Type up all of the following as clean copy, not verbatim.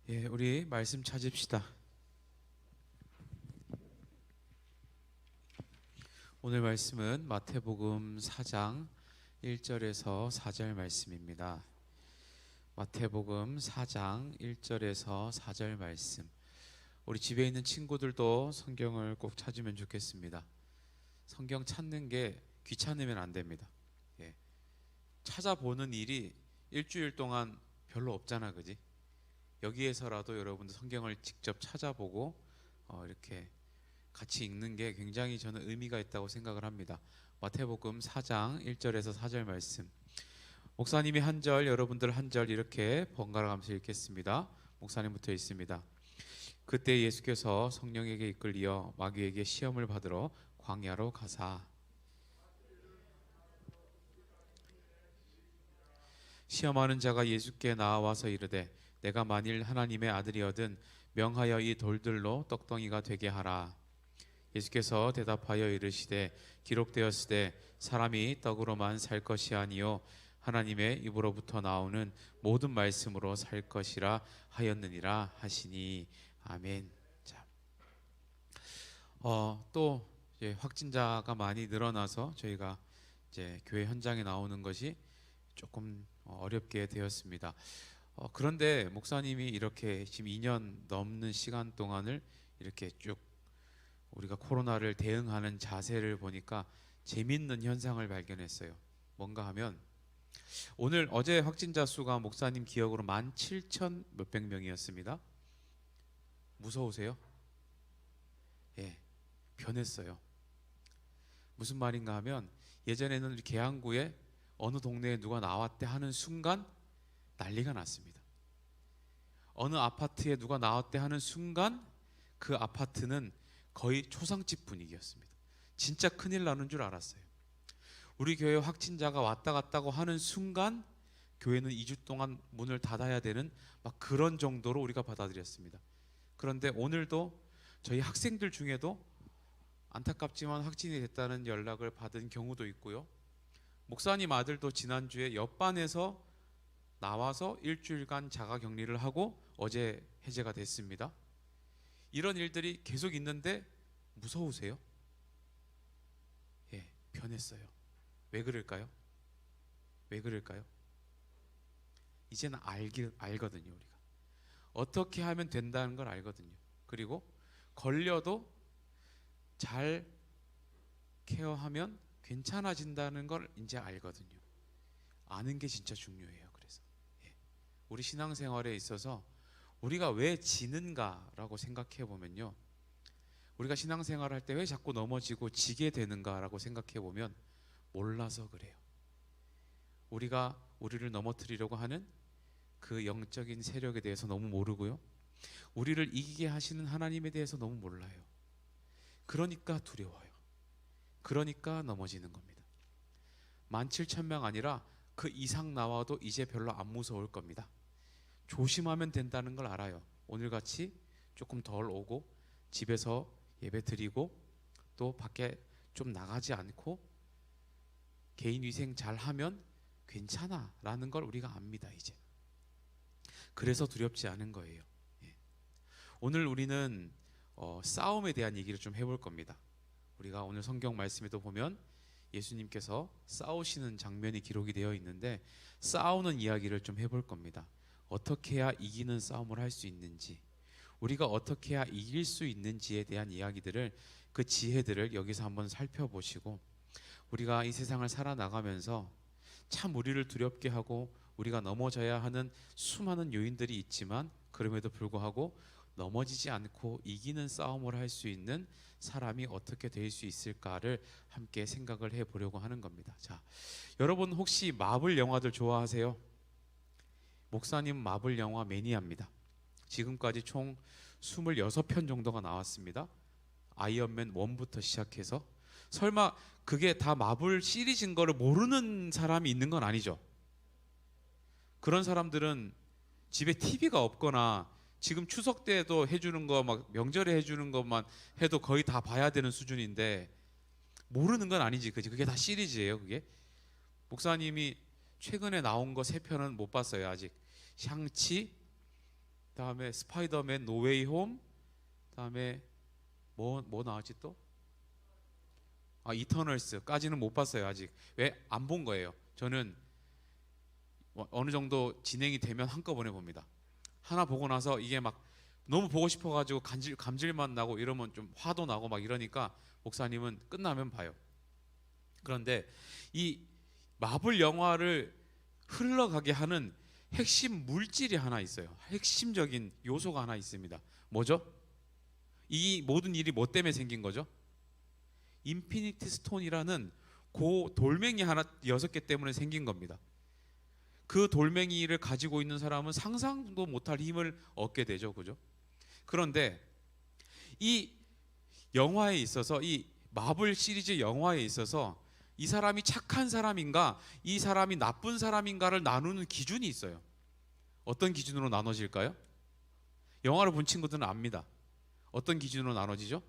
우리 말씀 찾읍시다. 오늘 말씀은 마태복음 4장 1절에서 4절 말씀입니다. 마태복음 4장 1절에서 4절 말씀. 우리 집에 있는 친구들도 성경을 꼭 찾으면 좋겠습니다. 성경 찾는 게 귀찮으면 안 됩니다. 찾아보는 일이 일주일 동안 별로 없잖아, 그지? 여기에서라도 여러분들 성경을 직접 찾아보고 이렇게 같이 읽는 게 굉장히 저는 의미가 있다고 생각을 합니다. 마태복음 4장 1절에서 4절 말씀. 목사님이 한 절, 여러분들 한 절 이렇게 번갈아 가면서 읽겠습니다. 목사님부터 읽습니다. 그때 예수께서 성령에게 이끌리어 마귀에게 시험을 받으러 광야로 가사 시험하는 자가 예수께 나와서 이르되 내가 만일 하나님의 아들이거든 명하여 이 돌들로 떡덩이가 되게 하라. 예수께서 대답하여 이르시되 기록되었으되 사람이 떡으로만 살 것이 아니요 하나님의 입으로부터 나오는 모든 말씀으로 살 것이라 하였느니라 하시니 아멘. 자, 또 이제 확진자가 많이 늘어나서 저희가 이제 교회 현장에 나오는 것이 조금 어렵게 되었습니다. 그런데 목사님이 이렇게 지금 2년 넘는 시간 동안을 이렇게 쭉 우리가 코로나를 대응하는 자세를 보니까 재밌는 현상을 발견했어요. 뭔가 하면 어제 확진자 수가 목사님 기억으로 17,000 몇백 명이었습니다. 무서우세요? 변했어요. 무슨 말인가 하면 예전에는 계양구에 어느 동네에 누가 나왔대 하는 순간 난리가 났습니다. 어느 아파트에 누가 나왔대 하는 순간 그 아파트는 거의 초상집 분위기였습니다. 진짜 큰일 나는 줄 알았어요. 우리 교회 확진자가 왔다 갔다고 하는 순간 교회는 2주 동안 문을 닫아야 되는 막 그런 정도로 우리가 받아들였습니다. 그런데 오늘도 저희 학생들 중에도 안타깝지만 확진이 됐다는 연락을 받은 경우도 있고요. 목사님 아들도 지난주에 옆반에서 나와서 일주일간 자가격리를 하고 어제 해제가 됐습니다. 이런 일들이 계속 있는데 무서우세요? 변했어요. 왜 그럴까요? 왜 그럴까요? 이제는 알거든요. 우리가 어떻게 하면 된다는 걸 알거든요. 그리고 걸려도 잘 케어하면 괜찮아진다는 걸 이제 알거든요. 아는 게 진짜 중요해요. 그래서 우리 신앙생활에 있어서 우리가 왜 지는가라고 생각해 보면요, 우리가 신앙생활 할 때 왜 자꾸 넘어지고 지게 되는가라고 생각해 보면 몰라서 그래요. 우리가 우리를 넘어뜨리려고 하는 그 영적인 세력에 대해서 너무 모르고요, 우리를 이기게 하시는 하나님에 대해서 너무 몰라요. 그러니까 두려워요. 그러니까 넘어지는 겁니다. 17,000명 아니라 그 이상 나와도 이제 별로 안 무서울 겁니다. 조심하면 된다는 걸 알아요. 오늘같이 조금 덜 오고 집에서 예배 드리고 또 밖에 좀 나가지 않고 개인위생 잘 하면 괜찮아 라는 걸 우리가 압니다. 이제 그래서 두렵지 않은 거예요. 오늘 우리는 싸움에 대한 얘기를 좀 해볼 겁니다. 우리가 오늘 성경 말씀에도 보면 예수님께서 싸우시는 장면이 기록이 되어 있는데 싸우는 이야기를 좀 해볼 겁니다. 어떻게 해야 이기는 싸움을 할 수 있는지, 우리가 어떻게 해야 이길 수 있는지에 대한 이야기들을, 그 지혜들을 여기서 한번 살펴보시고, 우리가 이 세상을 살아나가면서 참 우리를 두렵게 하고 우리가 넘어져야 하는 수많은 요인들이 있지만 그럼에도 불구하고 넘어지지 않고 이기는 싸움을 할 수 있는 사람이 어떻게 될 수 있을까를 함께 생각을 해보려고 하는 겁니다. 자, 여러분 혹시 마블 영화들 좋아하세요? 목사님 마블 영화 매니아입니다. 지금까지 총 26편 정도가 나왔습니다. 아이언맨 1부터 시작해서. 설마 그게 다 마블 시리즈인 거를 모르는 사람이 있는 건 아니죠? 그런 사람들은 집에 TV가 없거나 지금 추석 때도 해주는 거, 막 명절에 해주는 것만 해도 거의 다 봐야 되는 수준인데 모르는 건 아니지, 그지? 그게 다 시리즈예요. 그게 목사님이 최근에 나온 거 3편은 못 봤어요. 아직 샹치, 다음에 스파이더맨 노웨이 홈, 다음에 뭐 나왔지 또? 이터널스까지는 못 봤어요 아직. 왜? 안 본 거예요. 저는 어느 정도 진행이 되면 한꺼번에 봅니다. 하나 보고 나서 이게 막 너무 보고 싶어가지고 감질만 나고 이러면 좀 화도 나고 막 이러니까 목사님은 끝나면 봐요. 그런데 이 마블 영화를 흘러가게 하는 핵심 물질이 하나 있어요. 핵심적인 요소가 하나 있습니다. 뭐죠? 이 모든 일이 뭐 때문에 생긴 거죠? 인피니티 스톤이라는 그 돌멩이 하나 6개 때문에 생긴 겁니다. 그 돌멩이를 가지고 있는 사람은 상상도 못할 힘을 얻게 되죠. 그죠? 그런데 이 영화에 있어서, 이 마블 시리즈 영화에 있어서 이 사람이 착한 사람인가, 이 사람이 나쁜 사람인가를 나누는 기준이 있어요. 어떤 기준으로 나눠질까요? 영화를 본 친구들은 압니다. 어떤 기준으로 나눠지죠?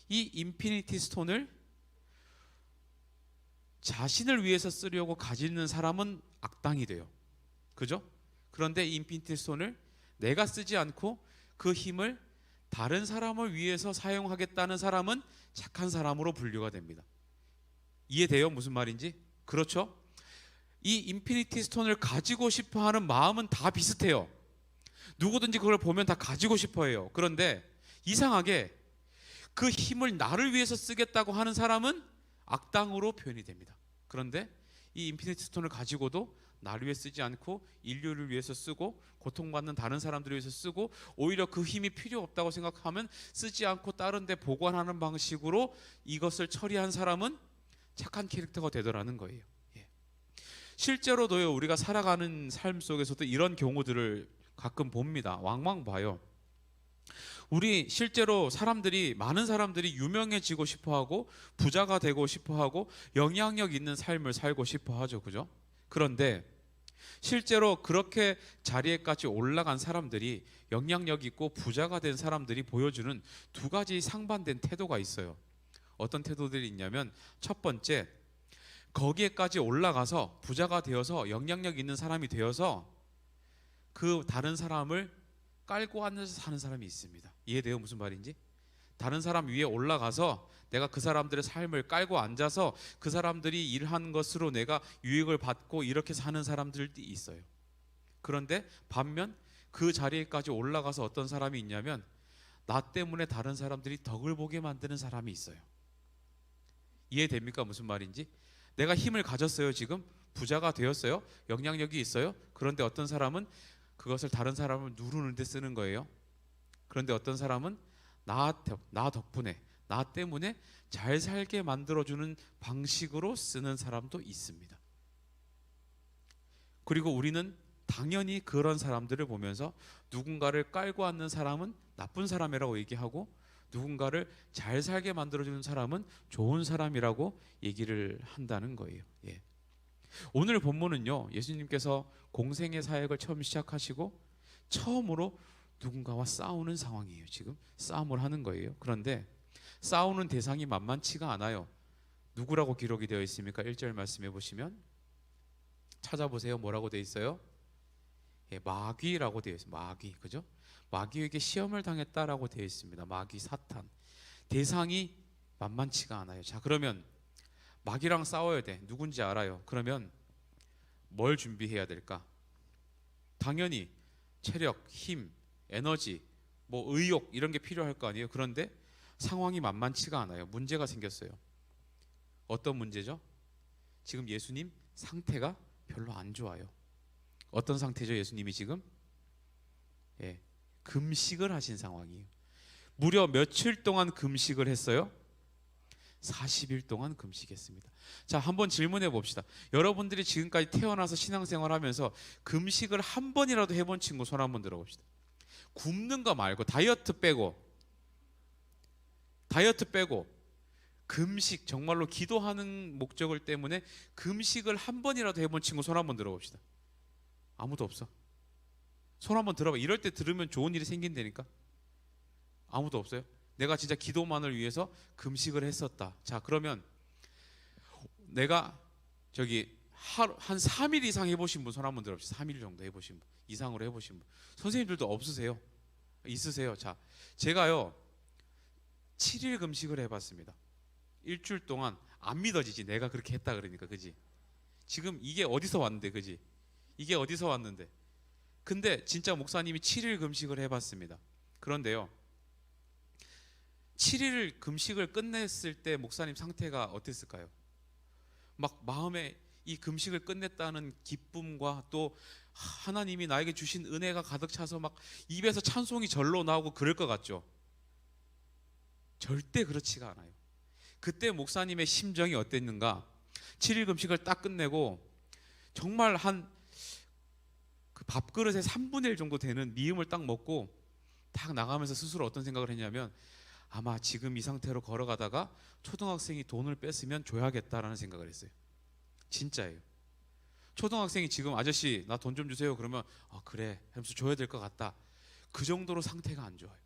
이 인피니티 스톤을 자신을 위해서 쓰려고 가지는 사람은 악당이 돼요. 그죠? 그런데 이 인피니티 스톤을 내가 쓰지 않고 그 힘을 다른 사람을 위해서 사용하겠다는 사람은 착한 사람으로 분류가 됩니다. 이해돼요? 무슨 말인지? 그렇죠? 이 인피니티 스톤을 가지고 싶어 하는 마음은 다 비슷해요. 누구든지 그걸 보면 다 가지고 싶어 해요. 그런데 이상하게 그 힘을 나를 위해서 쓰겠다고 하는 사람은 악당으로 표현이 됩니다. 그런데 이 인피니티 스톤을 가지고도 나를 위해 쓰지 않고 인류를 위해서 쓰고 고통받는 다른 사람들을 위해서 쓰고 오히려 그 힘이 필요 없다고 생각하면 쓰지 않고 다른 데 보관하는 방식으로 이것을 처리한 사람은 착한 캐릭터가 되더라는 거예요. 예. 실제로도요, 우리가 살아가는 삶 속에서도 이런 경우들을 가끔 봅니다. 왕왕 봐요. 우리 실제로 많은 사람들이 유명해지고 싶어하고 부자가 되고 싶어하고 영향력 있는 삶을 살고 싶어하죠. 그죠? 그런데 실제로 그렇게 자리에까지 올라간 사람들이, 영향력 있고 부자가 된 사람들이 보여주는 두 가지 상반된 태도가 있어요. 어떤 태도들이 있냐면, 첫 번째, 거기에까지 올라가서 부자가 되어서 영향력 있는 사람이 되어서 그 다른 사람을 깔고 앉아서 사는 사람이 있습니다. 이해돼요? 무슨 말인지? 다른 사람 위에 올라가서 내가 그 사람들의 삶을 깔고 앉아서 그 사람들이 일한 것으로 내가 유익을 받고 이렇게 사는 사람들이 있어요. 그런데 반면 그 자리에까지 올라가서 어떤 사람이 있냐면, 나 때문에 다른 사람들이 덕을 보게 만드는 사람이 있어요. 이해됩니까? 무슨 말인지? 내가 힘을 가졌어요. 지금 부자가 되었어요. 영향력이 있어요. 그런데 어떤 사람은 그것을 다른 사람을 누르는 데 쓰는 거예요. 그런데 어떤 사람은 나 덕분에, 나 때문에 잘 살게 만들어주는 방식으로 쓰는 사람도 있습니다. 그리고 우리는 당연히 그런 사람들을 보면서 누군가를 깔고 앉는 사람은 나쁜 사람이라고 얘기하고, 누군가를 잘 살게 만들어주는 사람은 좋은 사람이라고 얘기를 한다는 거예요. 예. 오늘 본문은요, 예수님께서 공생의 사역을 처음 시작하시고 처음으로 누군가와 싸우는 상황이에요. 지금 싸움을 하는 거예요. 그런데 싸우는 대상이 만만치가 않아요. 누구라고 기록이 되어 있습니까? 1절 말씀해 보시면 찾아보세요. 뭐라고 되어 있어요? 예, 마귀라고 되어 있어요. 마귀, 그죠? 마귀에게 시험을 당했다라고 되어 있습니다. 마귀, 사탄. 대상이 만만치가 않아요. 자, 그러면 마귀랑 싸워야 돼. 누군지 알아요. 그러면 뭘 준비해야 될까? 당연히 체력, 힘, 에너지, 뭐 의욕 이런 게 필요할 거 아니에요. 그런데 상황이 만만치가 않아요. 문제가 생겼어요. 어떤 문제죠? 지금 예수님 상태가 별로 안 좋아요. 어떤 상태죠? 예수님이 지금? 예, 금식을 하신 상황이에요. 무려 며칠 동안 금식을 했어요? 40일 동안 금식했습니다. 자, 한번 질문해 봅시다. 여러분들이 지금까지 태어나서 신앙생활하면서 금식을 한 번이라도 해본 친구 손 한번 들어봅시다. 굶는 거 말고 다이어트 빼고 금식, 정말로 기도하는 목적을 때문에 금식을 한 번이라도 해본 친구 손 한번 들어봅시다. 아무도 없어. 손 한번 들어봐. 이럴 때 들으면 좋은 일이 생긴다니까. 아무도 없어요? 내가 진짜 기도만을 위해서 금식을 했었다. 자, 그러면 내가 한 3일 이상 해보신 분 손 한번 들어봅시다. 3일 정도 해보신 분, 이상으로 해보신 분. 선생님들도 없으세요? 있으세요? 자, 제가요 7일 금식을 해봤습니다. 일주일 동안. 안 믿어지지, 내가 그렇게 했다 그러니까. 그지? 지금 이게 어디서 왔는데, 그지? 이게 어디서 왔는데. 근데 진짜 목사님이 7일 금식을 해봤습니다. 그런데요 7일 금식을 끝냈을 때 목사님 상태가 어땠을까요? 막 마음에 이 금식을 끝냈다는 기쁨과 또 하나님이 나에게 주신 은혜가 가득 차서 막 입에서 찬송이 절로 나오고 그럴 것 같죠? 절대 그렇지가 않아요. 그때 목사님의 심정이 어땠는가? 7일 금식을 딱 끝내고 정말 한 그 밥그릇의 3분의 1 정도 되는 미음을 딱 먹고 딱 나가면서 스스로 어떤 생각을 했냐면, 아마 지금 이 상태로 걸어가다가 초등학생이 돈을 뺐으면 줘야겠다라는 생각을 했어요. 진짜예요. 초등학생이 지금 아저씨 나 돈 좀 주세요 그러면 그래 하면서 줘야 될 것 같다. 그 정도로 상태가 안 좋아요.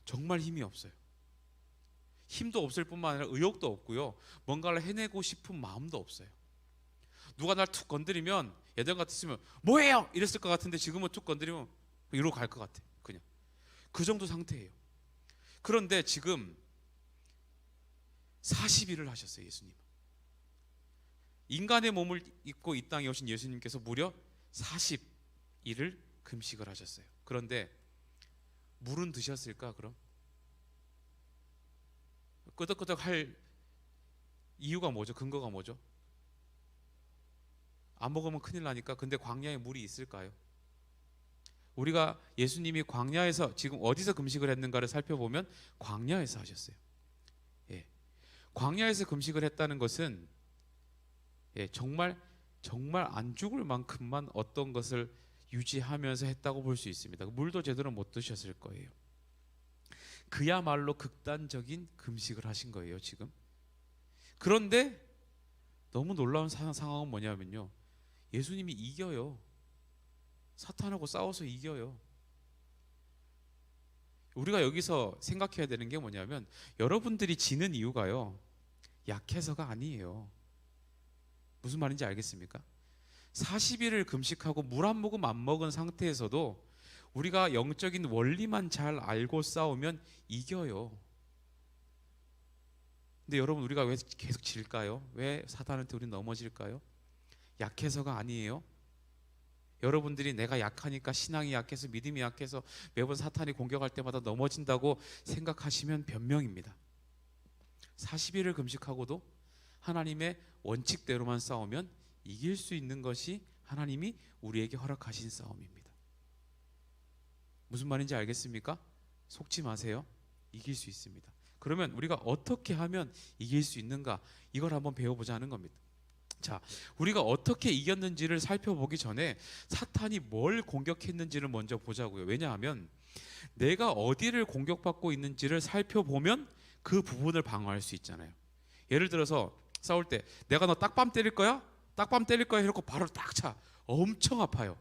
정말 힘이 없어요. 힘도 없을 뿐만 아니라 의욕도 없고요, 뭔가를 해내고 싶은 마음도 없어요. 누가 날 툭 건드리면 예전 같았으면 뭐예요? 이랬을 것 같은데 지금은 툭 건드리면 이러고 갈 것 같아. 그냥 그 정도 상태예요. 그런데 지금 40일을 하셨어요. 예수님, 인간의 몸을 입고 이 땅에 오신 예수님께서 무려 40일을 금식을 하셨어요. 그런데 물은 드셨을까? 그럼 끄덕끄덕 할 이유가 뭐죠? 근거가 뭐죠? 안 먹으면 큰일 나니까. 근데 광야에 물이 있을까요? 우리가 예수님이 광야에서 지금 어디서 금식을 했는가를 살펴보면 광야에서 하셨어요. 예. 광야에서 금식을 했다는 것은 정말 안 죽을 만큼만 어떤 것을 유지하면서 했다고 볼 수 있습니다. 물도 제대로 못 드셨을 거예요. 그야말로 극단적인 금식을 하신 거예요 지금. 그런데 너무 놀라운 상황은 뭐냐면요, 예수님이 이겨요. 사탄하고 싸워서 이겨요. 우리가 여기서 생각해야 되는 게 뭐냐면, 여러분들이 지는 이유가요 약해서가 아니에요. 무슨 말인지 알겠습니까? 40일을 금식하고 물 한 모금 안 먹은 상태에서도 우리가 영적인 원리만 잘 알고 싸우면 이겨요. 근데 여러분, 우리가 왜 계속 질까요? 왜 사탄한테 우리 넘어질까요? 약해서가 아니에요. 여러분들이 내가 약하니까, 신앙이 약해서, 믿음이 약해서 매번 사탄이 공격할 때마다 넘어진다고 생각하시면 변명입니다. 40일을 금식하고도 하나님의 원칙대로만 싸우면 이길 수 있는 것이 하나님이 우리에게 허락하신 싸움입니다. 무슨 말인지 알겠습니까? 속지 마세요. 이길 수 있습니다. 그러면 우리가 어떻게 하면 이길 수 있는가, 이걸 한번 배워보자 하는 겁니다. 자, 우리가 어떻게 이겼는지를 살펴보기 전에 사탄이 뭘 공격했는지를 먼저 보자고요. 왜냐하면 내가 어디를 공격받고 있는지를 살펴보면 그 부분을 방어할 수 있잖아요. 예를 들어서 싸울 때 내가 너 딱밤 때릴 거야? 딱밤 때릴 거야 해놓고 바로 딱 차. 엄청 아파요.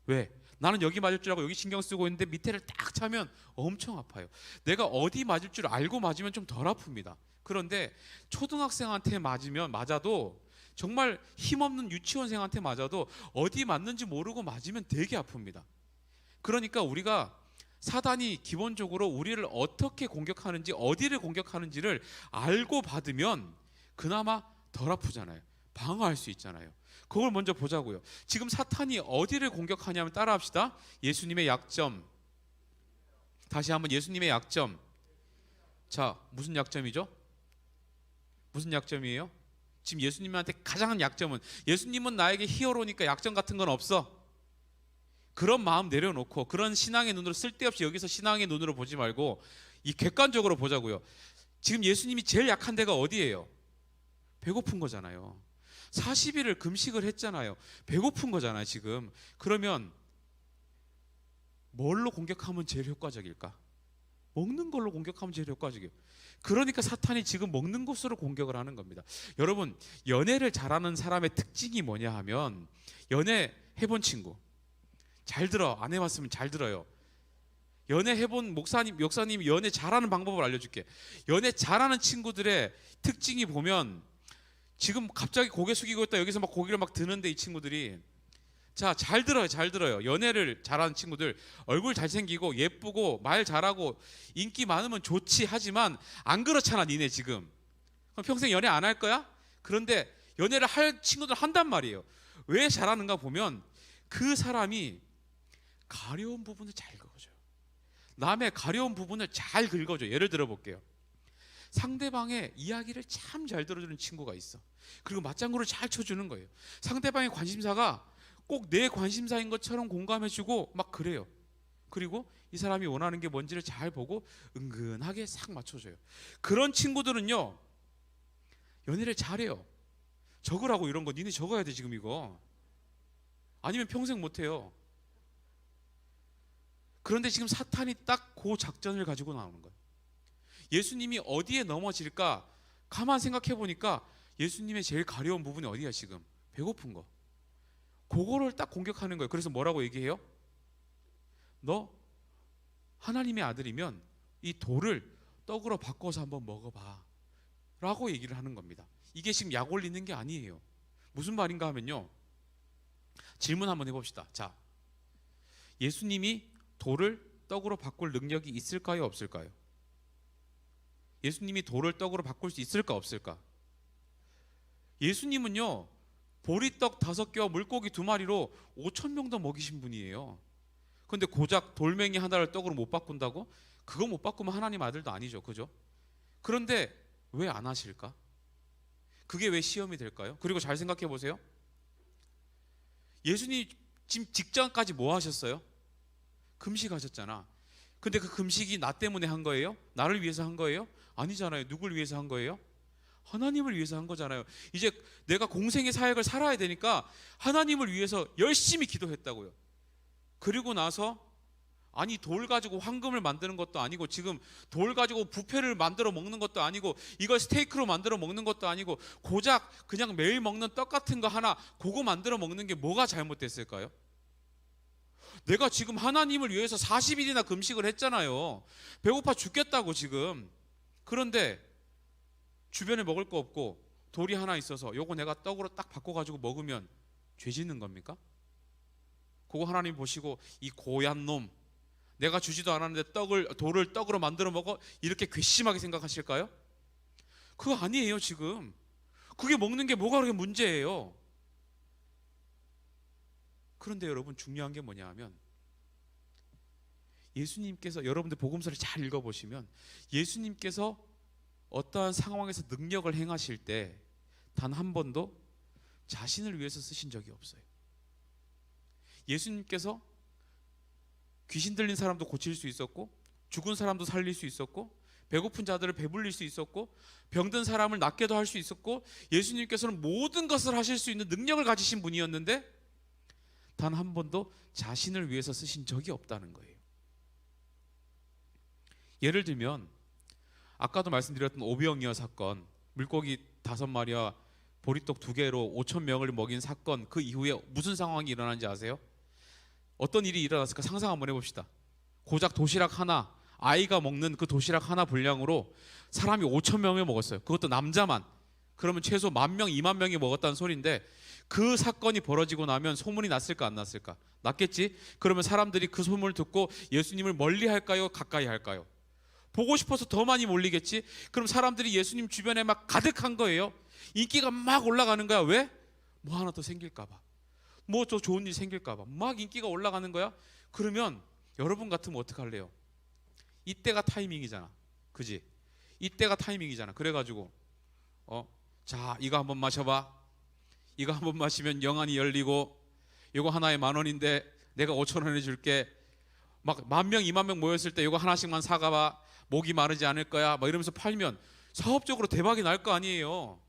왜? 나는 여기 맞을 줄 알고 여기 신경 쓰고 있는데 밑에를 딱 차면 엄청 아파요. 내가 어디 맞을 줄 알고 맞으면 좀 덜 아픕니다. 그런데 초등학생한테 맞아도, 정말 힘없는 유치원생한테 맞아도 어디 맞는지 모르고 맞으면 되게 아픕니다. 그러니까 우리가 사단이 기본적으로 우리를 어떻게 공격하는지, 어디를 공격하는지를 알고 받으면 그나마 덜 아프잖아요. 방어할 수 있잖아요. 그걸 먼저 보자고요. 지금 사탄이 어디를 공격하냐면, 따라합시다. 예수님의 약점. 다시 한번 예수님의 약점. 자, 무슨 약점이죠? 무슨 약점이에요? 지금 예수님한테 가장 약점은, 예수님은 나에게 히어로니까 약점 같은 건 없어. 그런 마음 내려놓고, 그런 신앙의 눈으로, 쓸데없이 여기서 신앙의 눈으로 보지 말고 이 객관적으로 보자고요. 지금 예수님이 제일 약한 데가 어디예요? 배고픈 거잖아요. 40일을 금식을 했잖아요. 배고픈 거잖아요 지금. 그러면 뭘로 공격하면 제일 효과적일까? 먹는 걸로 공격하면 제일 효과적이에요. 그러니까 사탄이 지금 먹는 것으로 공격을 하는 겁니다. 여러분, 연애를 잘하는 사람의 특징이 뭐냐 하면, 연애 해본 친구 잘 들어. 안 해봤으면 잘 들어요. 연애 해본 목사님이 연애 잘하는 방법을 알려줄게. 연애 잘하는 친구들의 특징이 보면 지금 갑자기 고개 숙이고 있다 여기서 막 고개를 막 드는데 이 친구들이 자, 잘 들어요. 잘 들어요. 연애를 잘하는 친구들 얼굴 잘생기고 예쁘고 말 잘하고 인기 많으면 좋지 하지만 안 그렇잖아 니네 지금. 그럼 평생 연애 안 할 거야? 그런데 연애를 할 친구들 한단 말이에요. 왜 잘하는가 보면 그 사람이 가려운 부분을 잘 긁어줘요. 남의 가려운 부분을 잘 긁어줘요. 예를 들어 볼게요. 상대방의 이야기를 참 잘 들어주는 친구가 있어. 그리고 맞장구를 잘 쳐주는 거예요. 상대방의 관심사가 꼭 내 관심사인 것처럼 공감해주고 막 그래요. 그리고 이 사람이 원하는 게 뭔지를 잘 보고 은근하게 싹 맞춰줘요. 그런 친구들은요 연애를 잘해요. 적으라고 이런 거 니네 적어야 돼 지금 이거. 아니면 평생 못해요. 그런데 지금 사탄이 딱 그 작전을 가지고 나오는 거예요. 예수님이 어디에 넘어질까 가만 생각해 보니까 예수님의 제일 가려운 부분이 어디야 지금? 배고픈 거. 그거를 딱 공격하는 거예요. 그래서 뭐라고 얘기해요? 너 하나님의 아들이면 이 돌을 떡으로 바꿔서 한번 먹어봐 라고 얘기를 하는 겁니다. 이게 지금 약 올리는 게 아니에요. 무슨 말인가 하면요, 질문 한번 해봅시다. 자, 예수님이 돌을 떡으로 바꿀 능력이 있을까요 없을까요? 예수님이 돌을 떡으로 바꿀 수 있을까 없을까? 예수님은요 보리떡 5개와 물고기 2마리로 5,000명도 먹이신 분이에요. 근데 고작 돌멩이 하나를 떡으로 못 바꾼다고? 그거 못 바꾸면 하나님 아들도 아니죠. 그죠? 그런데 왜 안 하실까? 그게 왜 시험이 될까요? 그리고 잘 생각해 보세요. 예수님 지금 직전까지 뭐 하셨어요? 금식하셨잖아. 근데 그 금식이 나 때문에 한 거예요? 나를 위해서 한 거예요? 아니잖아요. 누굴 위해서 한 거예요? 하나님을 위해서 한 거잖아요. 이제 내가 공생의 사역을 살아야 되니까 하나님을 위해서 열심히 기도했다고요. 그리고 나서 아니 돌 가지고 황금을 만드는 것도 아니고 지금 돌 가지고 뷔페를 만들어 먹는 것도 아니고 이걸 스테이크로 만들어 먹는 것도 아니고 고작 그냥 매일 먹는 떡 같은 거 하나 그거 만들어 먹는 게 뭐가 잘못됐을까요? 내가 지금 하나님을 위해서 40일이나 금식을 했잖아요. 배고파 죽겠다고 지금. 그런데 주변에 먹을 거 없고 돌이 하나 있어서 요거 내가 떡으로 딱 바꿔가지고 먹으면 죄 짓는 겁니까? 그거 하나님 보시고 이 고얀 놈 내가 주지도 않았는데 돌을 떡으로 만들어 먹어? 이렇게 괘씸하게 생각하실까요? 그거 아니에요 지금. 그게 먹는 게 뭐가 그렇게 문제예요. 그런데 여러분 중요한 게 뭐냐 하면 예수님께서 여러분들 복음서를 잘 읽어보시면 예수님께서 어떠한 상황에서 능력을 행하실 때 단 한 번도 자신을 위해서 쓰신 적이 없어요. 예수님께서 귀신 들린 사람도 고칠 수 있었고 죽은 사람도 살릴 수 있었고 배고픈 자들을 배불릴 수 있었고 병든 사람을 낫게도 할 수 있었고 예수님께서는 모든 것을 하실 수 있는 능력을 가지신 분이었는데 단 한 번도 자신을 위해서 쓰신 적이 없다는 거예요. 예를 들면 아까도 말씀드렸던 오병이어 사건, 물고기 5마리와 보리떡 2개로 5,000명을 먹인 사건, 그 이후에 무슨 상황이 일어난지 아세요? 어떤 일이 일어났을까 상상 한번 해봅시다. 고작 도시락 하나, 아이가 먹는 그 도시락 하나 분량으로 사람이 5,000명을 먹었어요. 그것도 남자만. 그러면 최소 10,000명, 20,000명이 먹었다는 소리인데 그 사건이 벌어지고 나면 소문이 났을까 안 났을까? 났겠지? 그러면 사람들이 그 소문을 듣고 예수님을 멀리 할까요? 가까이 할까요? 보고 싶어서 더 많이 몰리겠지? 그럼 사람들이 예수님 주변에 막 가득한 거예요. 인기가 막 올라가는 거야. 왜? 뭐 하나 더 생길까 봐. 뭐 더 좋은 일 생길까 봐. 막 인기가 올라가는 거야. 그러면 여러분 같으면 어떡할래요? 이때가 타이밍이잖아. 그지? 이때가 타이밍이잖아. 그래가지고 자 이거 한번 마셔봐. 이거 한번 마시면 영안이 열리고 이거 하나에 10,000원인데 내가 5,000원 해줄게. 막 10,000명, 20,000명 모였을 때 이거 하나씩만 사가봐. 목이 마르지 않을 거야. 막 이러면서 팔면 사업적으로 대박이 날 거 아니에요.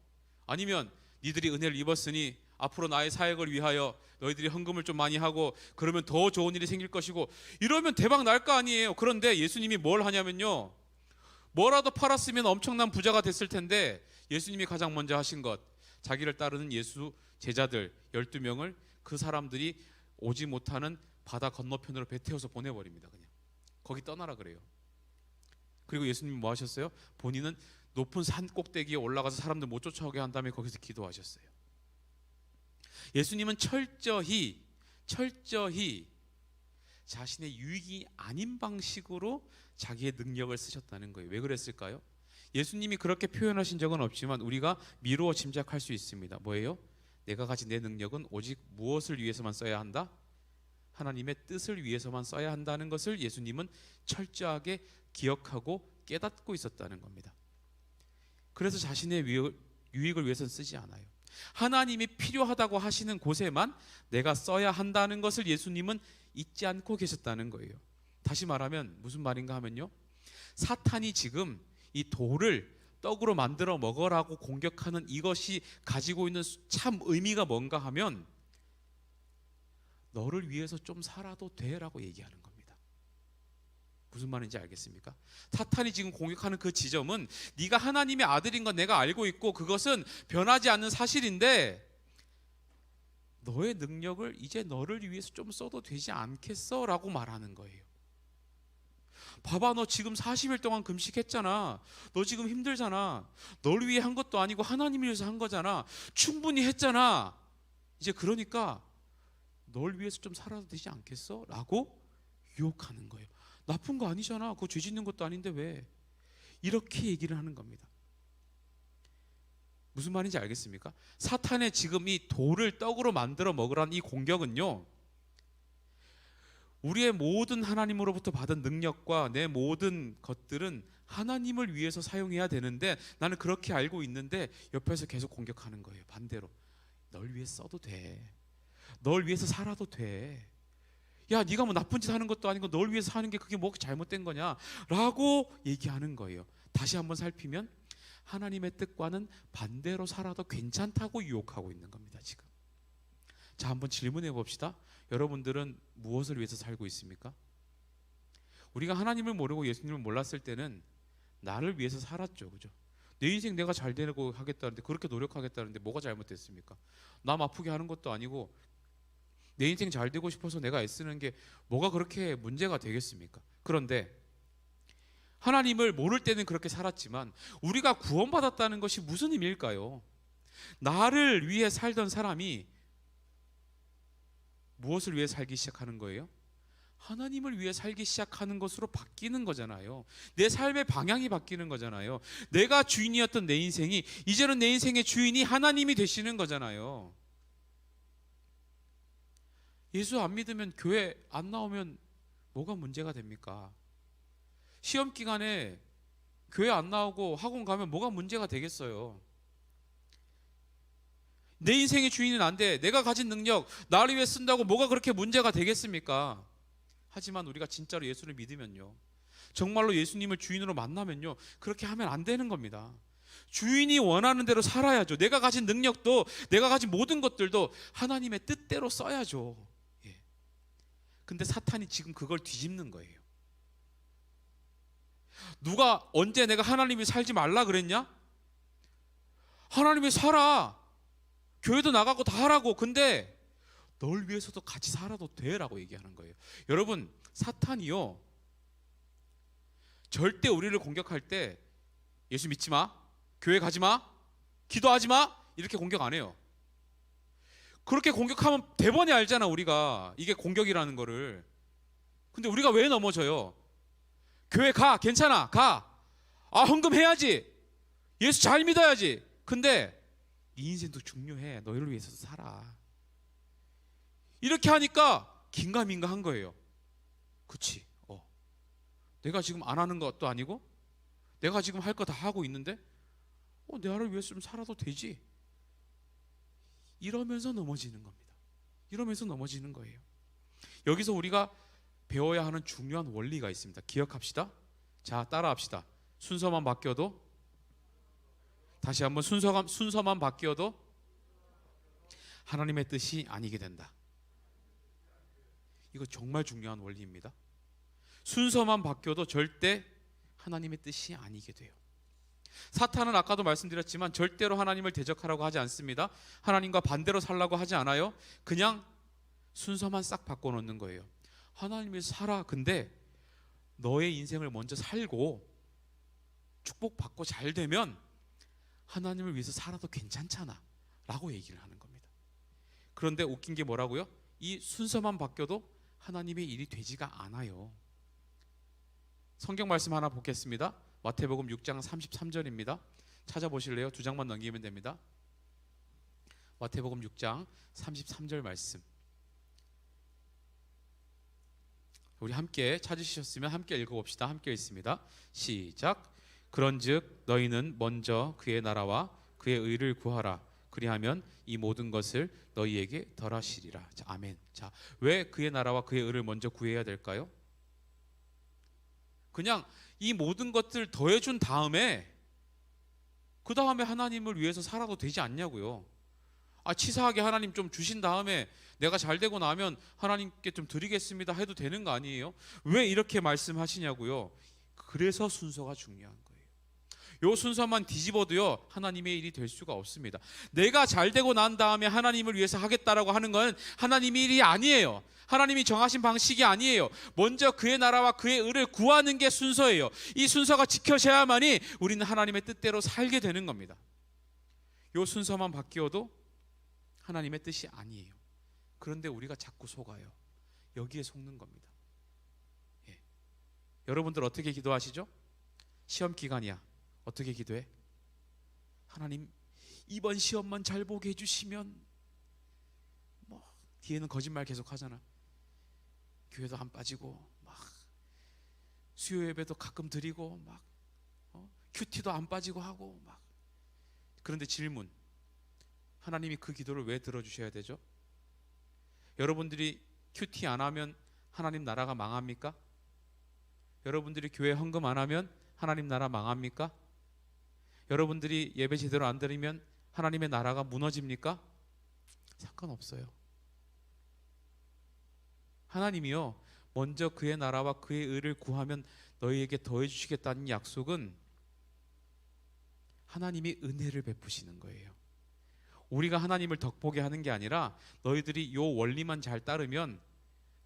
아니면 니들이 은혜를 입었으니 앞으로 나의 사역을 위하여 너희들이 헌금을 좀 많이 하고 그러면 더 좋은 일이 생길 것이고 이러면 대박 날 거 아니에요. 그런데 예수님이 뭘 하냐면요, 뭐라도 팔았으면 엄청난 부자가 됐을 텐데 예수님이 가장 먼저 하신 것, 자기를 따르는 예수 제자들 12명을 그 사람들이 오지 못하는 바다 건너편으로 배 태워서 보내버립니다. 그냥 거기 떠나라 그래요. 그리고 예수님이 뭐 하셨어요? 본인은 높은 산 꼭대기에 올라가서 사람들 못 쫓아오게 한 다음에 거기서 기도하셨어요. 예수님은 철저히 자신의 유익이 아닌 방식으로 자기의 능력을 쓰셨다는 거예요. 왜 그랬을까요? 예수님이 그렇게 표현하신 적은 없지만 우리가 미루어 짐작할 수 있습니다. 뭐예요? 내가 가진 내 능력은 오직 무엇을 위해서만 써야 한다? 하나님의 뜻을 위해서만 써야 한다는 것을 예수님은 철저하게 기억하고 깨닫고 있었다는 겁니다. 그래서 자신의 유익을 위해서는 쓰지 않아요. 하나님이 필요하다고 하시는 곳에만 내가 써야 한다는 것을 예수님은 잊지 않고 계셨다는 거예요. 다시 말하면 무슨 말인가 하면요, 사탄이 지금 이 돌을 떡으로 만들어 먹으라고 공격하는 이것이 가지고 있는 참 의미가 뭔가 하면 너를 위해서 좀 살아도 돼라고 얘기하는 겁니다. 무슨 말인지 알겠습니까? 사탄이 지금 공격하는 그 지점은 네가 하나님의 아들인 건 내가 알고 있고 그것은 변하지 않는 사실인데 너의 능력을 이제 너를 위해서 좀 써도 되지 않겠어? 라고 말하는 거예요. 봐봐, 너 지금 40일 동안 금식했잖아. 너 지금 힘들잖아. 널 위해 한 것도 아니고 하나님을 위해서 한 거잖아. 충분히 했잖아. 이제 그러니까 널 위해서 좀 살아도 되지 않겠어? 라고 유혹하는 거예요. 나쁜 거 아니잖아. 그거 죄 짓는 것도 아닌데 왜? 이렇게 얘기를 하는 겁니다. 무슨 말인지 알겠습니까? 사탄의 지금 이 돌을 떡으로 만들어 먹으라는 이 공격은요, 우리의 모든 하나님으로부터 받은 능력과 내 모든 것들은 하나님을 위해서 사용해야 되는데 나는 그렇게 알고 있는데 옆에서 계속 공격하는 거예요. 반대로 널 위해서 써도 돼. 널 위해서 살아도 돼. 야, 네가 뭐 나쁜 짓 하는 것도 아니고 널 위해서 사는 게 그게 뭐 잘못된 거냐? 라고 얘기하는 거예요. 다시 한번 살피면 하나님의 뜻과는 반대로 살아도 괜찮다고 유혹하고 있는 겁니다, 지금. 자, 한번 질문해 봅시다. 여러분들은 무엇을 위해서 살고 있습니까? 우리가 하나님을 모르고 예수님을 몰랐을 때는 나를 위해서 살았죠, 그죠? 내 인생 내가 잘 되고 하겠다는데, 그렇게 노력하겠다는데 뭐가 잘못됐습니까? 남 아프게 하는 것도 아니고 내 인생 잘 되고 싶어서 내가 애쓰는 게 뭐가 그렇게 문제가 되겠습니까? 그런데 하나님을 모를 때는 그렇게 살았지만 우리가 구원받았다는 것이 무슨 의미일까요? 나를 위해 살던 사람이 무엇을 위해 살기 시작하는 거예요? 하나님을 위해 살기 시작하는 것으로 바뀌는 거잖아요. 내 삶의 방향이 바뀌는 거잖아요. 내가 주인이었던 내 인생이 이제는 내 인생의 주인이 하나님이 되시는 거잖아요. 예수 안 믿으면 교회 안 나오면 뭐가 문제가 됩니까? 시험 기간에 교회 안 나오고 학원 가면 뭐가 문제가 되겠어요? 내 인생의 주인은 안 돼. 내가 가진 능력 나를 위해 쓴다고 뭐가 그렇게 문제가 되겠습니까? 하지만 우리가 진짜로 예수를 믿으면요, 정말로 예수님을 주인으로 만나면요, 그렇게 하면 안 되는 겁니다. 주인이 원하는 대로 살아야죠. 내가 가진 능력도 내가 가진 모든 것들도 하나님의 뜻대로 써야죠. 예. 근데 사탄이 지금 그걸 뒤집는 거예요. 누가 언제 내가 하나님이 살지 말라 그랬냐? 하나님이 살아. 교회도 나가고 다 하라고. 근데 널 위해서도 같이 살아도 돼라고 얘기하는 거예요. 여러분, 사탄이요, 절대 우리를 공격할 때 예수 믿지 마, 교회 가지 마, 기도하지 마, 이렇게 공격 안 해요. 그렇게 공격하면 대번에 알잖아, 우리가 이게 공격이라는 거를. 근데 우리가 왜 넘어져요? 교회 가, 괜찮아, 가. 아, 헌금해야지, 예수 잘 믿어야지. 근데 네 인생도 중요해. 너희를 위해서도 살아. 이렇게 하니까 긴가민가한 거예요. 그치? 내가 지금 안 하는 것도 아니고 내가 지금 할 거 다 하고 있는데 나를 위해서 좀 살아도 되지. 이러면서 넘어지는 겁니다. 이러면서 넘어지는 거예요. 여기서 우리가 배워야 하는 중요한 원리가 있습니다. 기억합시다. 자, 따라합시다. 순서만 바뀌어도, 다시 한번, 순서만 바뀌어도 하나님의 뜻이 아니게 된다. 이거 정말 중요한 원리입니다. 순서만 바뀌어도 절대 하나님의 뜻이 아니게 돼요. 사탄은 아까도 말씀드렸지만 절대로 하나님을 대적하라고 하지 않습니다. 하나님과 반대로 살라고 하지 않아요. 그냥 순서만 싹 바꿔놓는 거예요. 하나님이 살아. 근데 너의 인생을 먼저 살고 축복받고 잘 되면 하나님을 위해서 살아도 괜찮잖아 라고 얘기를 하는 겁니다. 그런데 웃긴 게 뭐라고요? 이 순서만 바뀌어도 하나님의 일이 되지가 않아요. 성경 말씀 하나 보겠습니다. 마태복음 6장 33절입니다. 찾아보실래요? 2장만 넘기면 됩니다. 마태복음 6장 33절 말씀. 우리 함께 찾으셨으면 함께 읽어봅시다. 함께 읽습니다. 시작. 그런즉 너희는 먼저 그의 나라와 그의 의를 구하라. 그리하면 이 모든 것을 너희에게 더하시리라. 자, 아멘. 자, 왜 그의 나라와 그의 의를 먼저 구해야 될까요? 그냥 이 모든 것들 더해준 다음에 그 다음에 하나님을 위해서 살아도 되지 않냐고요. 치사하게 하나님 좀 주신 다음에 내가 잘 되고 나면 하나님께 좀 드리겠습니다 해도 되는 거 아니에요? 왜 이렇게 말씀하시냐고요. 그래서 순서가 중요한 거예요. 요 순서만 뒤집어도요 하나님의 일이 될 수가 없습니다. 내가 잘 되고 난 다음에 하나님을 위해서 하겠다라고 하는 건 하나님의 일이 아니에요. 하나님이 정하신 방식이 아니에요. 먼저 그의 나라와 그의 의를 구하는 게 순서예요. 이 순서가 지켜져야만이 우리는 하나님의 뜻대로 살게 되는 겁니다. 요 순서만 바뀌어도 하나님의 뜻이 아니에요. 그런데 우리가 자꾸 속아요. 여기에 속는 겁니다. 예. 여러분들 어떻게 기도하시죠? 시험 기간이야. 어떻게 기도해? 하나님 이번 시험만 잘 보게 해주시면, 뒤에는 거짓말 계속 하잖아. 교회도 안 빠지고 막 수요 예배도 가끔 드리고 막 큐티도 안 빠지고 하고 막. 그런데 질문, 하나님이 그 기도를 왜 들어주셔야 되죠? 여러분들이 큐티 안 하면 하나님 나라가 망합니까? 여러분들이 교회 헌금 안 하면 하나님 나라 망합니까? 여러분들이 예배 제대로 안 드리면 하나님의 나라가 무너집니까? 상관없어요. 하나님이요 먼저 그의 나라와 그의 의를 구하면 너희에게 더해 주시겠다는 약속은 하나님이 은혜를 베푸시는 거예요. 우리가 하나님을 덕보게 하는 게 아니라 너희들이 요 원리만 잘 따르면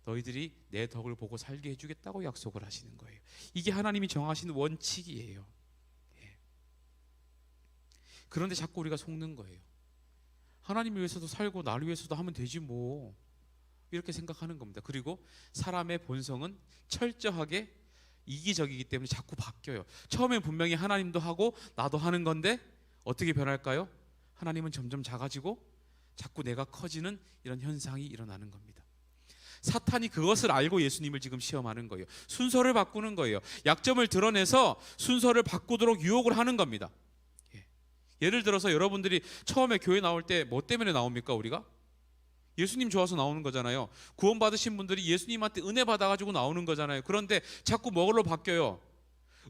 너희들이 내 덕을 보고 살게 해주겠다고 약속을 하시는 거예요. 이게 하나님이 정하신 원칙이에요. 그런데 자꾸 우리가 속는 거예요. 하나님을 위해서도 살고 나를 위해서도 하면 되지 뭐, 이렇게 생각하는 겁니다. 그리고 사람의 본성은 철저하게 이기적이기 때문에 자꾸 바뀌어요. 처음엔 분명히 하나님도 하고 나도 하는 건데 어떻게 변할까요? 하나님은 점점 작아지고 자꾸 내가 커지는 이런 현상이 일어나는 겁니다. 사탄이 그것을 알고 예수님을 지금 시험하는 거예요. 순서를 바꾸는 거예요. 약점을 드러내서 순서를 바꾸도록 유혹을 하는 겁니다. 예를 들어서 여러분들이 처음에 교회 나올 때 뭐 때문에 나옵니까? 우리가 예수님 좋아서 나오는 거잖아요. 구원 받으신 분들이 예수님한테 은혜 받아가지고 나오는 거잖아요. 그런데 자꾸 뭐로 바뀌어요?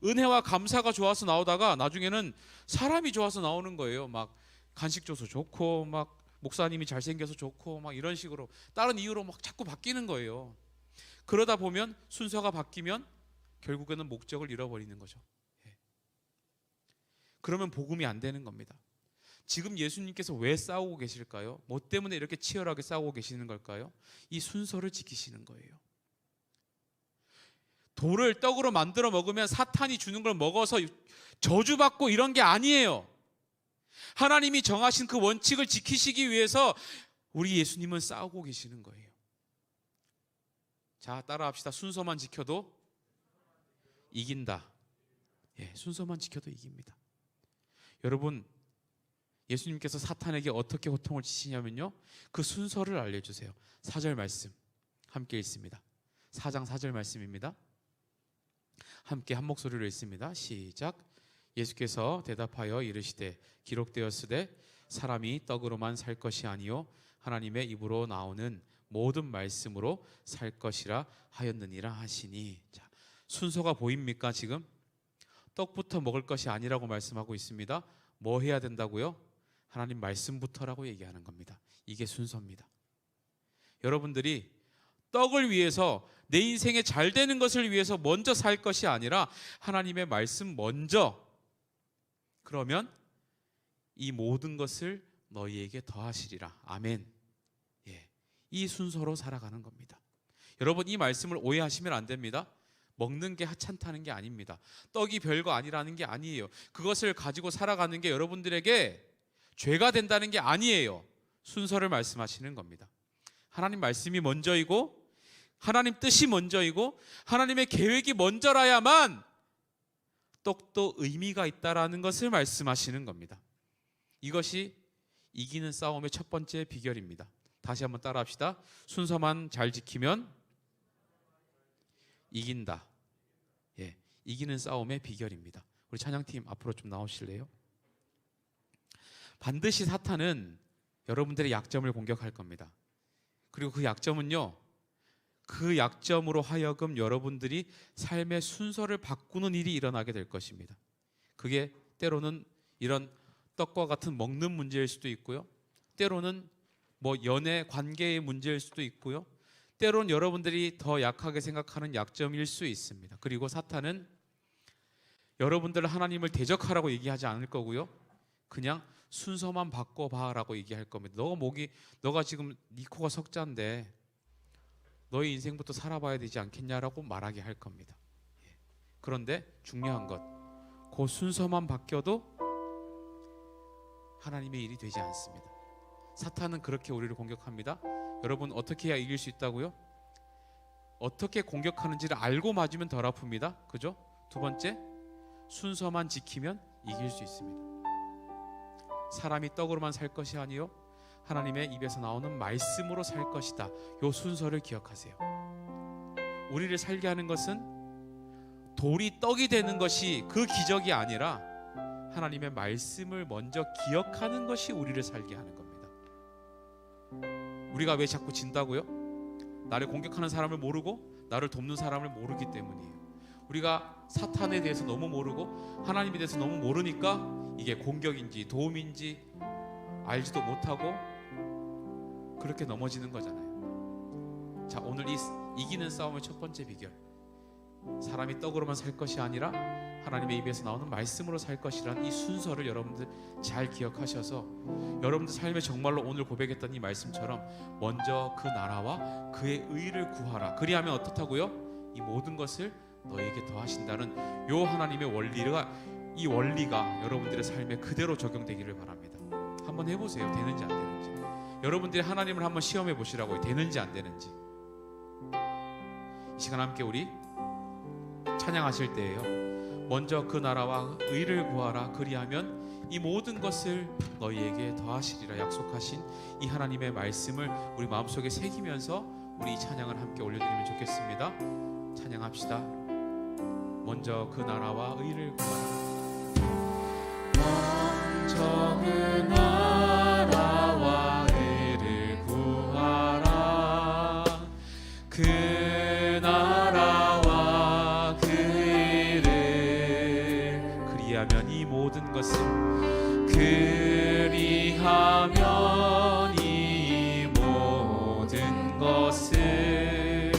은혜와 감사가 좋아서 나오다가 나중에는 사람이 좋아서 나오는 거예요. 막 간식 줘서 좋고, 막 목사님이 잘생겨서 좋고, 막 이런 식으로 다른 이유로 막 자꾸 바뀌는 거예요. 그러다 보면 순서가 바뀌면 결국에는 목적을 잃어버리는 거죠. 그러면 복음이 안 되는 겁니다. 지금 예수님께서 왜 싸우고 계실까요? 뭐 때문에 이렇게 치열하게 싸우고 계시는 걸까요? 이 순서를 지키시는 거예요. 돌을 떡으로 만들어 먹으면 사탄이 주는 걸 먹어서 저주받고 이런 게 아니에요. 하나님이 정하신 그 원칙을 지키시기 위해서 우리 예수님은 싸우고 계시는 거예요. 자, 따라합시다. 순서만 지켜도 이긴다. 순서만 지켜도 이깁니다. 여러분, 예수님께서 사탄에게 어떻게 호통을 치시냐면요, 그 순서를 알려주세요. 4절 말씀 함께 읽습니다. 4장 4절 말씀입니다. 함께 한 목소리로 읽습니다. 시작. 예수께서 대답하여 이르시되 기록되었으되 사람이 떡으로만 살 것이 아니요 하나님의 입으로 나오는 모든 말씀으로 살 것이라 하였느니라 하시니. 자, 순서가 보입니까? 지금 떡부터 먹을 것이 아니라고 말씀하고 있습니다. 뭐 해야 된다고요? 하나님 말씀부터라고 얘기하는 겁니다. 이게 순서입니다. 여러분들이 떡을 위해서, 내 인생에 잘 되는 것을 위해서 먼저 살 것이 아니라 하나님의 말씀 먼저, 그러면 이 모든 것을 너희에게 더하시리라. 아멘. 이 순서로 살아가는 겁니다. 여러분, 이 말씀을 오해하시면 안 됩니다. 먹는 게 하찮다는 게 아닙니다. 떡이 별거 아니라는 게 아니에요. 그것을 가지고 살아가는 게 여러분들에게 죄가 된다는 게 아니에요. 순서를 말씀하시는 겁니다. 하나님 말씀이 먼저이고 하나님 뜻이 먼저이고 하나님의 계획이 먼저라야만 떡도 의미가 있다라는 것을 말씀하시는 겁니다. 이것이 이기는 싸움의 첫 번째 비결입니다. 다시 한번 따라합시다. 순서만 잘 지키면 이긴다. 예, 이기는 싸움의 비결입니다. 우리 찬양팀 앞으로 좀 나오실래요? 반드시 사탄은 여러분들의 약점을 공격할 겁니다. 그리고 그 약점은요, 그 약점으로 하여금 여러분들이 삶의 순서를 바꾸는 일이 일어나게 될 것입니다. 그게 때로는 이런 떡과 같은 먹는 문제일 수도 있고요, 때로는 연애 관계의 문제일 수도 있고요, 때로는 여러분들이 더 약하게 생각하는 약점일 수 있습니다. 그리고 사탄은 여러분들 하나님을 대적하라고 얘기하지 않을 거고요, 그냥 순서만 바꿔봐라고 얘기할 겁니다. 너가 지금 네 코가 석자인데 너의 인생부터 살아봐야 되지 않겠냐라고 말하게 할 겁니다. 그런데 중요한 것, 그 순서만 바뀌어도 하나님의 일이 되지 않습니다. 사탄은 그렇게 우리를 공격합니다. 여러분, 어떻게 해야 이길 수 있다고요? 어떻게 공격하는지를 알고 맞으면 덜 아픕니다. 그죠? 두 번째, 순서만 지키면 이길 수 있습니다. 사람이 떡으로만 살 것이 아니요 하나님의 입에서 나오는 말씀으로 살 것이다. 요 순서를 기억하세요. 우리를 살게 하는 것은 돌이 떡이 되는 것이 그 기적이 아니라 하나님의 말씀을 먼저 기억하는 것이 우리를 살게 하는 겁니다. 우리가 왜 자꾸 진다고요? 나를 공격하는 사람을 모르고 나를 돕는 사람을 모르기 때문이에요. 우리가 사탄에 대해서 너무 모르고 하나님에 대해서 너무 모르니까 이게 공격인지 도움인지 알지도 못하고 그렇게 넘어지는 거잖아요. 자, 오늘 이기는 싸움의 첫 번째 비결, 사람이 떡으로만 살 것이 아니라 하나님의 입에서 나오는 말씀으로 살 것이라는 이 순서를 여러분들 잘 기억하셔서 여러분들 삶에 정말로 오늘 고백했던 이 말씀처럼 먼저 그 나라와 그의 의를 구하라. 그리하면 어떻다고요? 이 모든 것을 너에게 더하신다는 요 하나님의 이 원리가 여러분들의 삶에 그대로 적용되기를 바랍니다. 한번 해보세요. 되는지 안 되는지. 여러분들이 하나님을 한번 시험해 보시라고요. 되는지 안 되는지. 이 시간 함께 우리 찬양하실 때에요, 먼저 그 나라와 의를 구하라. 그리하면 이 모든 것을 너희에게 더하시리라 약속하신 이 하나님의 말씀을 우리 마음속에 새기면서 우리 이 찬양을 함께 올려드리면 좋겠습니다. 찬양합시다. 먼저 그 나라와 의를 구하라. 먼저 그 나라와 의를 구하라. 그 나라와 그 의를 그리하면 이 모든 것을 그리하면 이 모든 것을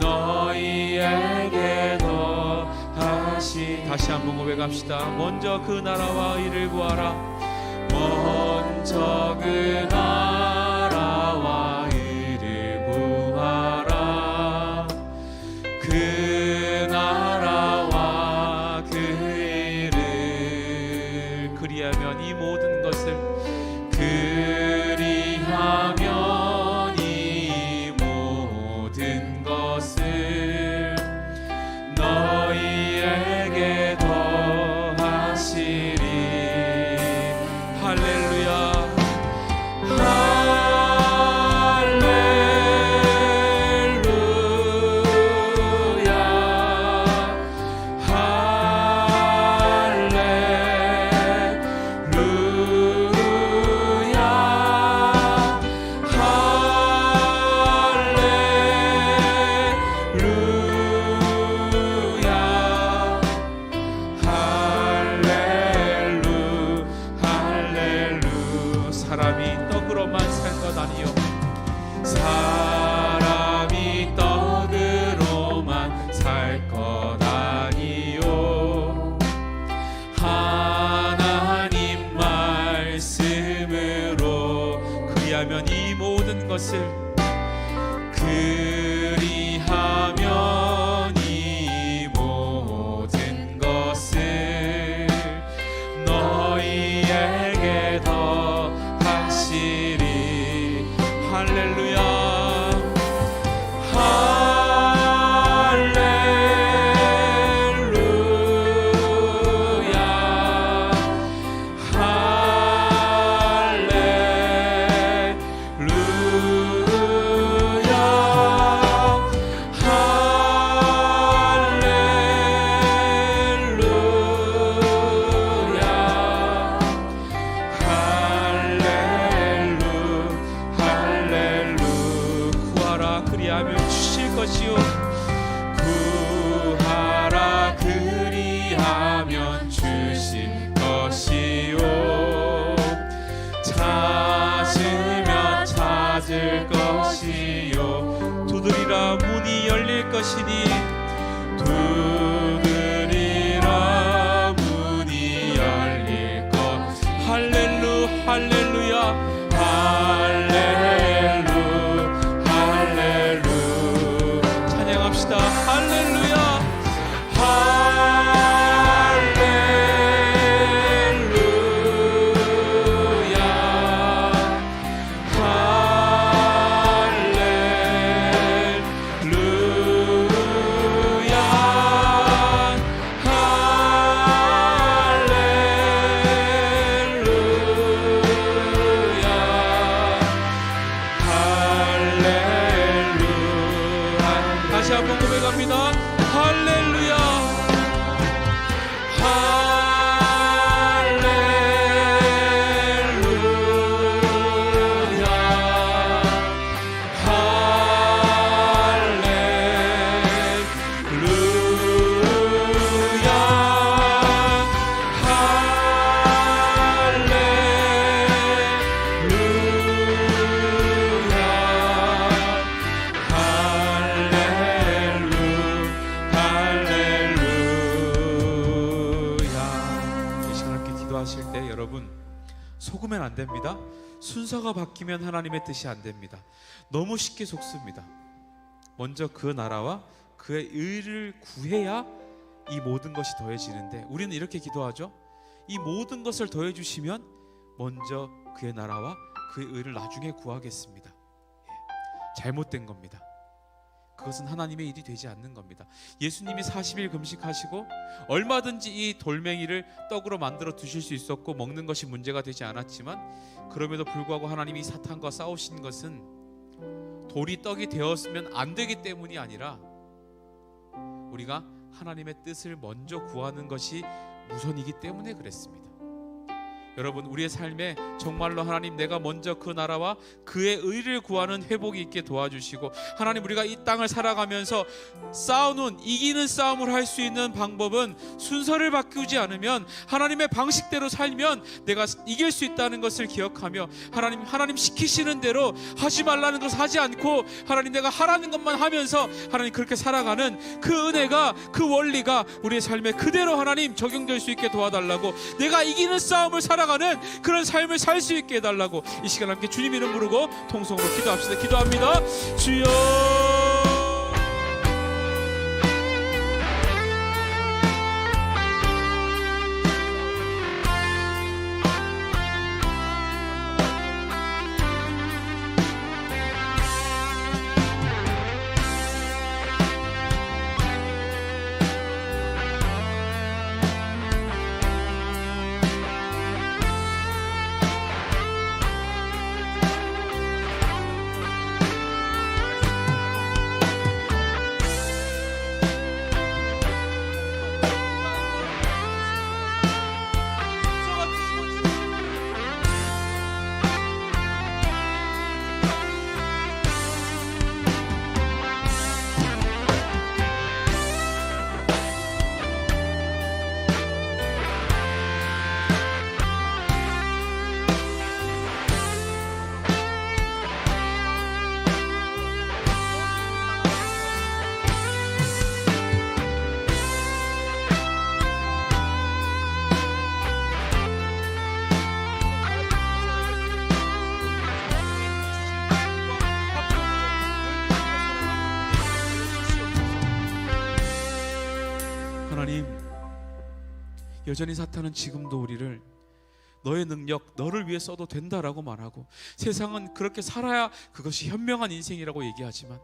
너희에게 더하시. 다시 한번 고백합시다. 먼저 그 나라와 의를 구하라. 먼저 그 나라와 의를 구하라. 그 나라와 그 의를 그리하면 이 모든 것을 그리하면 이 모든 것을 너희에게 더하시리. 할렐루야. 사람이 떡으로만 살 것 아니요 사람이 떡으로만 살 것 아니요 하나님 말씀으로 그리하면 이 모든 것을 그리하면 이 것이요 구하라 그리하면 주실 것이요 찾으면 찾을 것이요 두드리라 문이 열릴 것이니 두드리라 문이 열릴 것 할렐루야 할렐루 할렐루 찬양합시다 할렐루야 다시 한번 고백합니다. 할렐루야 할렐루야 하실 때 여러분 속으면 안 됩니다. 순서가 바뀌면 하나님의 뜻이 안 됩니다. 너무 쉽게 속습니다. 먼저 그 나라와 그의 의를 구해야 이 모든 것이 더해지는데 우리는 이렇게 기도하죠. 이 모든 것을 더해 주시면 먼저 그의 나라와 그의 의를 나중에 구하겠습니다. 잘못된 겁니다. 그것은 하나님의 일이 되지 않는 겁니다. 예수님이 40일 금식하시고 얼마든지 이 돌멩이를 떡으로 만들어 드실 수 있었고 먹는 것이 문제가 되지 않았지만 그럼에도 불구하고 하나님이 사탄과 싸우신 것은 돌이 떡이 되었으면 안 되기 때문이 아니라 우리가 하나님의 뜻을 먼저 구하는 것이 우선이기 때문에 그랬습니다. 여러분 우리의 삶에 정말로 하나님 내가 먼저 그 나라와 그의 의를 구하는 회복이 있게 도와주시고 하나님 우리가 이 땅을 살아가면서 싸우는 이기는 싸움을 할 수 있는 방법은 순서를 바꾸지 않으면 하나님의 방식대로 살면 내가 이길 수 있다는 것을 기억하며 하나님 시키시는 대로 하지 말라는 것을 하지 않고 하나님 내가 하라는 것만 하면서 하나님 그렇게 살아가는 그 은혜가 그 원리가 우리의 삶에 그대로 하나님 적용될 수 있게 도와달라고 내가 이기는 싸움을 살아가는 그런 삶을 살 수 있게 해달라고 이 시간 함께 주님 이름 부르고 통성으로 기도합시다. 기도합니다. 주여 하나님 여전히 사탄은 지금도 우리를 너의 능력 너를 위해 써도 된다라고 말하고 세상은 그렇게 살아야 그것이 현명한 인생이라고 얘기하지만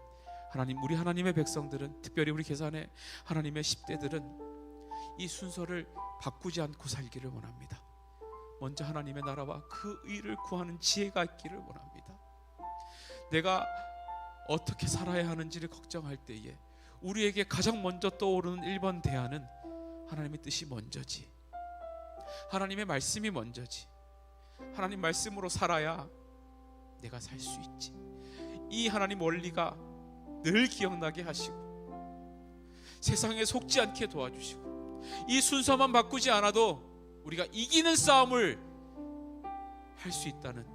하나님 우리 하나님의 백성들은 특별히 우리 계산의 하나님의 10대들은 이 순서를 바꾸지 않고 살기를 원합니다. 먼저 하나님의 나라와 그 의를 구하는 지혜가 있기를 원합니다. 내가 어떻게 살아야 하는지를 걱정할 때에 우리에게 가장 먼저 떠오르는 1번 대안은 하나님의 뜻이 먼저지, 하나님의 말씀이 먼저지. 하나님 말씀으로 살아야 내가 살 수 있지. 이 하나님 원리가 늘 기억나게 하시고 세상에 속지 않게 도와주시고 이 순서만 바꾸지 않아도 우리가 이기는 싸움을 할 수 있다는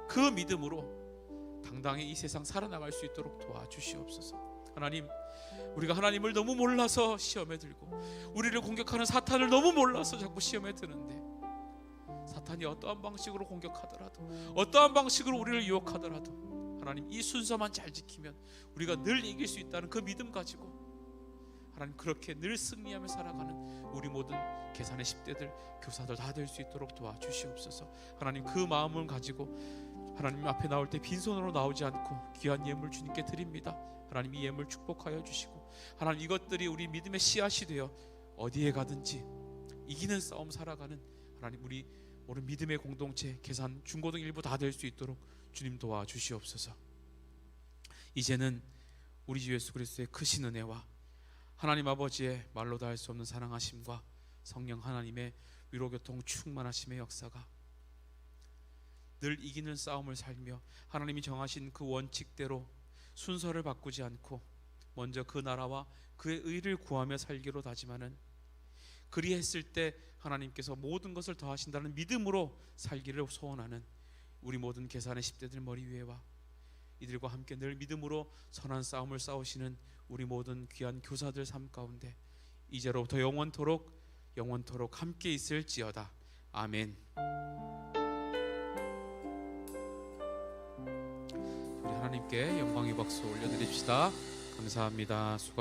그 믿음으로 당당히 이 세상 살아나갈 수 있도록 도와주시옵소서. 하나님, 우리가 하나님을 너무 몰라서 시험에 들고 우리를 공격하는 사탄을 너무 몰라서 자꾸 시험에 드는데, 사탄이 어떠한 방식으로 공격하더라도 어떠한 방식으로 우리를 유혹하더라도 하나님 이 순서만 잘 지키면 우리가 늘 이길 수 있다는 그 믿음 가지고 하나님 그렇게 늘 승리하며 살아가는 우리 모든 계산의 10대들 교사들 다 될 수 있도록 도와주시옵소서. 하나님 그 마음을 가지고 하나님 앞에 나올 때 빈손으로 나오지 않고 귀한 예물 주님께 드립니다. 하나님 이 예물 축복하여 주시고 하나님 이것들이 우리 믿음의 씨앗이 되어 어디에 가든지 이기는 싸움 살아가는 하나님 우리 모든 믿음의 공동체 계산 중고등 일부 다 될 수 있도록 주님 도와주시옵소서. 이제는 우리 주 예수 그리스도의 크신 은혜와 하나님 아버지의 말로 다 할 수 없는 사랑하심과 성령 하나님의 위로교통 충만하심의 역사가 늘 이기는 싸움을 살며 하나님이 정하신 그 원칙대로 순서를 바꾸지 않고 먼저 그 나라와 그의 의를 구하며 살기로 다짐하는, 그리했을 때 하나님께서 모든 것을 더하신다는 믿음으로 살기를 소원하는 우리 모든 계산의 10대들 머리 위에와 이들과 함께 늘 믿음으로 선한 싸움을 싸우시는 우리 모든 귀한 교사들 삶 가운데 이제로부터 영원토록 함께 있을지어다. 아멘. 우리 하나님께 영광의 박수 올려드립시다. 감사합니다. 수고